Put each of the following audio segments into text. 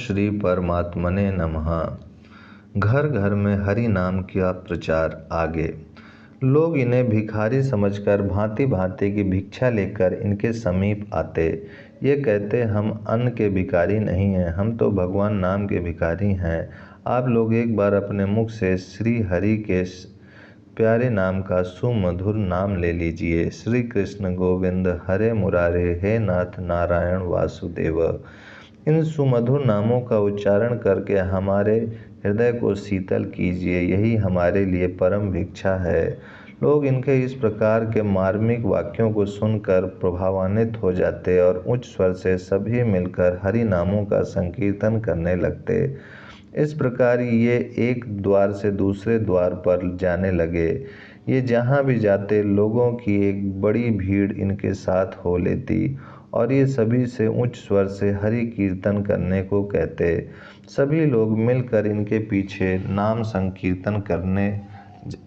श्री परमात्मने नमः। घर घर में हरि नाम का प्रचार आगे। लोग इन्हें भिखारी समझकर भांति भांति की भिक्षा लेकर इनके समीप आते। ये कहते, हम अन्न के भिखारी नहीं हैं, हम तो भगवान नाम के भिखारी हैं। आप लोग एक बार अपने मुख से श्री हरि के प्यारे नाम का सुमधुर नाम ले लीजिए। श्री कृष्ण गोविंद हरे मुरारे, हे नाथ नारायण वासुदेव। इन सुमधुर नामों का उच्चारण करके हमारे हृदय को शीतल कीजिए, यही हमारे लिए परम भिक्षा है। लोग इनके इस प्रकार के मार्मिक वाक्यों को सुनकर प्रभावान्वित हो जाते और उच्च स्वर से सभी मिलकर हरि नामों का संकीर्तन करने लगते। इस प्रकार ये एक द्वार से दूसरे द्वार पर जाने लगे। ये जहाँ भी जाते लोगों की एक बड़ी भीड़ इनके साथ हो लेती और ये सभी से उच्च स्वर से हरि कीर्तन करने को कहते। सभी लोग मिलकर इनके पीछे नाम संकीर्तन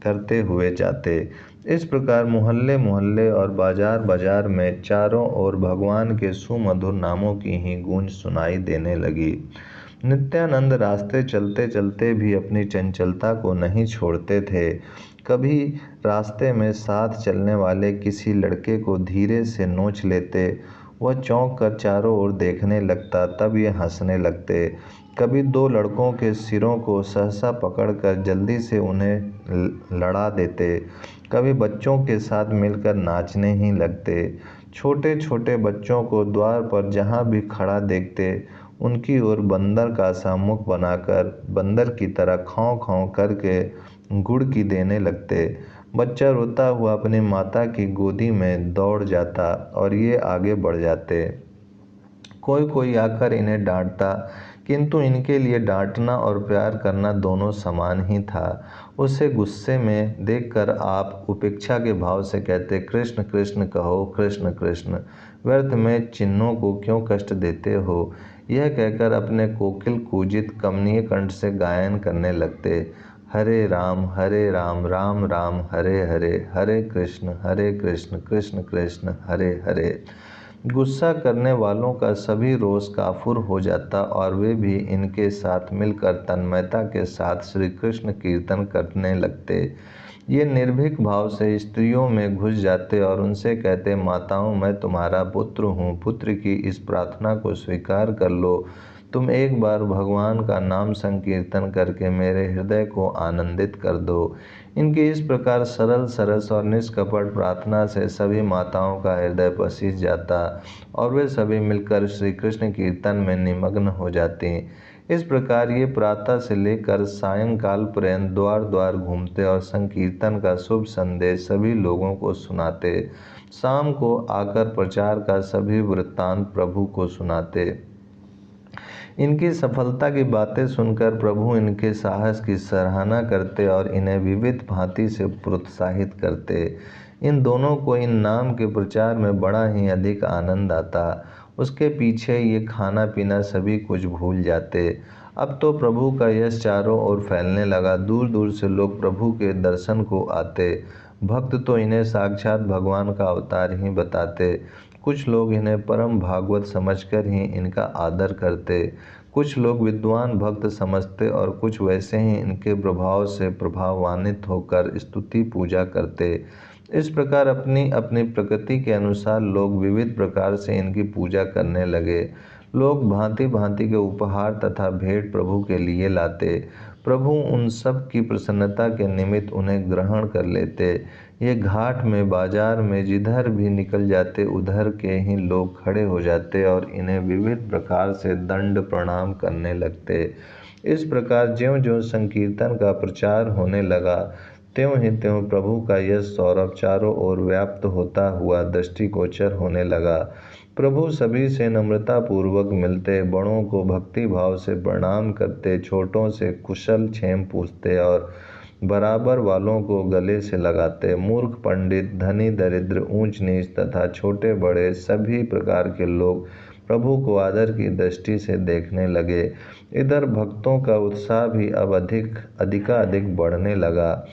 करते हुए जाते। इस प्रकार मोहल्ले मोहल्ले और बाजार बाजार में चारों ओर भगवान के सुमधुर नामों की ही गूंज सुनाई देने लगी। नित्यानंद रास्ते चलते चलते भी अपनी चंचलता को नहीं छोड़ते थे। कभी रास्ते में साथ चलने वाले किसी लड़के को धीरे से नोच लेते, वह चौंक कर चारों ओर देखने लगता, तब ये हंसने लगते। कभी दो लड़कों के सिरों को सहसा पकड़कर जल्दी से उन्हें लड़ा देते। कभी बच्चों के साथ मिलकर नाचने ही लगते। छोटे छोटे बच्चों को द्वार पर जहाँ भी खड़ा देखते, उनकी ओर बंदर का सा मुख बनाकर बंदर की तरह खौं खौं करके गुड़की देने लगते। बच्चा रोता हुआ अपनी माता की गोदी में दौड़ जाता और ये आगे बढ़ जाते। कोई कोई आकर इन्हें डांटता, किंतु इनके लिए डांटना और प्यार करना दोनों समान ही था। उसे गुस्से में देखकर आप उपेक्षा के भाव से कहते, कृष्ण कृष्ण कहो, कृष्ण कृष्ण, व्यर्थ में चिन्हों को क्यों कष्ट देते हो। यह कहकर अपने कोकिल कूजित कमनीय कंठ से गायन करने लगते, हरे राम राम राम हरे हरे, हरे कृष्ण कृष्ण कृष्ण हरे हरे। गुस्सा करने वालों का सभी रोष काफूर हो जाता और वे भी इनके साथ मिलकर तन्मयता के साथ श्री कृष्ण कीर्तन करने लगते। ये निर्भीक भाव से स्त्रियों में घुस जाते और उनसे कहते, माताओं, मैं तुम्हारा पुत्र हूँ, पुत्र की इस प्रार्थना को स्वीकार कर लो। तुम एक बार भगवान का नाम संकीर्तन करके मेरे हृदय को आनंदित कर दो। इनकी इस प्रकार सरल सरस और निष्कपट प्रार्थना से सभी माताओं का हृदय पसीज जाता और वे सभी मिलकर श्री कृष्ण कीर्तन में निमग्न हो जाती। इस प्रकार ये प्रातः से लेकर सायंकाल पर्यंत द्वार द्वार घूमते और संकीर्तन का शुभ संदेश सभी लोगों को सुनाते। शाम को आकर प्रचार का सभी वृत्तांत प्रभु को सुनाते। इनकी सफलता की बातें सुनकर प्रभु इनके साहस की सराहना करते और इन्हें विविध भांति से प्रोत्साहित करते। इन दोनों को इन नाम के प्रचार में बड़ा ही अधिक आनंद आता। उसके पीछे ये खाना पीना सभी कुछ भूल जाते। अब तो प्रभु का यश चारों ओर फैलने लगा। दूर दूर से लोग प्रभु के दर्शन को आते। भक्त तो इन्हें साक्षात भगवान का अवतार ही बताते। कुछ लोग इन्हें परम भागवत समझकर ही इनका आदर करते। कुछ लोग विद्वान भक्त समझते और कुछ वैसे ही इनके प्रभाव से प्रभावान्वित होकर स्तुति पूजा करते। इस प्रकार अपनी अपनी प्रकृति के अनुसार लोग विविध प्रकार से इनकी पूजा करने लगे। लोग भांति भांति के उपहार तथा भेंट प्रभु के लिए लाते। प्रभु उन सब की प्रसन्नता के निमित्त उन्हें ग्रहण कर लेते। ये घाट में बाजार में जिधर भी निकल जाते उधर के ही लोग खड़े हो जाते और इन्हें विविध प्रकार से दंड प्रणाम करने लगते। इस प्रकार ज्यों-ज्यों संकीर्तन का प्रचार होने लगा, त्यों ही त्यों प्रभु का यश सौरभ चारों ओर व्याप्त होता हुआ दृष्टिगोचर होने लगा। प्रभु सभी से नम्रता पूर्वक मिलते, बड़ों को भक्ति भाव से प्रणाम करते, छोटों से कुशल क्षेम पूछते और बराबर वालों को गले से लगाते। मूर्ख पंडित, धनी दरिद्र, ऊंच नीच तथा छोटे बड़े सभी प्रकार के लोग प्रभु को आदर की दृष्टि से देखने लगे। इधर भक्तों का उत्साह भी अब अधिकाधिक बढ़ने लगा।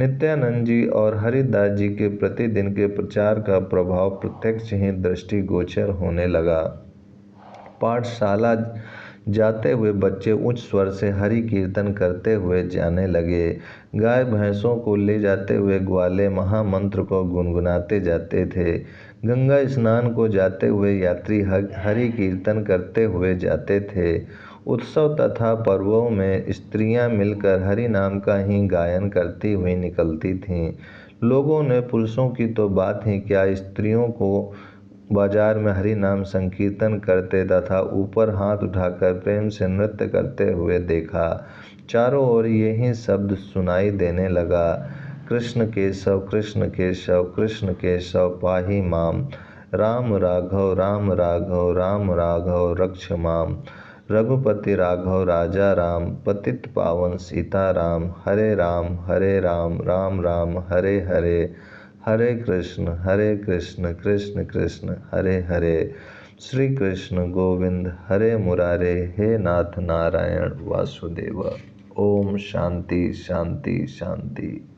नित्यानंद जी और हरिदास जी के प्रतिदिन के प्रचार का प्रभाव प्रत्यक्ष ही दृष्टिगोचर होने लगा। पाठशाला जाते हुए बच्चे उच्च स्वर से हरि कीर्तन करते हुए जाने लगे। गाय भैंसों को ले जाते हुए ग्वाले महामंत्र को गुनगुनाते जाते थे। गंगा स्नान को जाते हुए यात्री हरि कीर्तन करते हुए जाते थे। उत्सव तथा पर्वों में स्त्रियां मिलकर हरि नाम का ही गायन करती हुई निकलती थीं। लोगों ने पुरुषों की तो बात ही क्या, स्त्रियों को बाजार में हरि नाम संकीर्तन करते तथा ऊपर हाथ उठाकर प्रेम से नृत्य करते हुए देखा। चारों ओर यही शब्द सुनाई देने लगा, कृष्ण केशव कृष्ण केशव कृष्ण केशव पाहि माम, राम राघव राम राघव राम राघव रक्ष माम, रघुपति राघव राजा राम, पतित पावन सीताराम, हरे राम राम राम हरे हरे, हरे कृष्ण कृष्ण कृष्ण हरे हरे, श्री कृष्ण गोविंद हरे मुरारे, हे नाथ नारायण वासुदेव। ओम शांति शांति शांति।